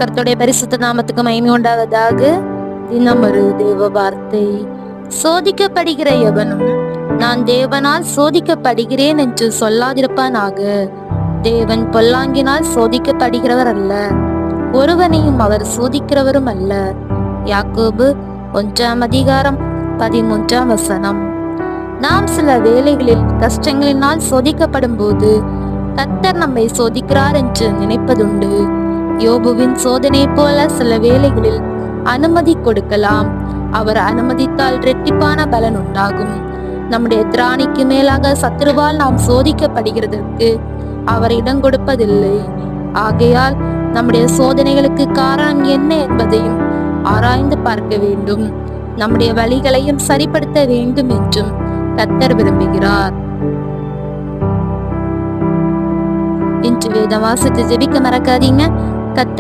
கர்த்தருடைய பரிசுத்த நாமத்துக்கு மகிமை உண்டாவதாக. தினம் ஒரு தேவ வார்த்தை. சோதிக்கப்படுகிற எவனும் நான் தேவனால் சோதிக்கப்படுகிறேன் என்று சொல்லாதிருப்பானாக. தேவன் பொல்லாங்கினால் சோதிக்கப்படுகிறவர் அல்ல, ஒருவனையும் அவர் சோதிக்கிறவரும் அல்ல. யாக்கோபு 1:13. நாம் சில வேளைகளில் கஷ்டங்களினால் சோதிக்கப்படும் போது கர்த்தர் நம்மை சோதிக்கிறார் என்று நினைப்பதுண்டு. யோபுவின் சோதனை போல சில வேளைகளில் அனுமதி கொடுக்கலாம். அவர் அனுமதித்தால் இரட்டிப்பான பலன் உண்டாகும். நம்முடைய திராணிக்கு மேலாக சத்துருவால் நாம் சோதிக்கப்படுகிறதற்கு அவர் இடம் கொடுப்பதில்லை. ஆகையால் நம்முடைய சோதனைகளுக்கு காரணம் என்ன என்பதையும் ஆராய்ந்து பார்க்க வேண்டும். நம்முடைய வழிகளையும் சரிப்படுத்த வேண்டும் என்றும் கர்த்தர் விரும்புகிறார். இன்று வேதம் வாசித்து ஜெபிக்க மறக்காதீங்க. கர்த்தர்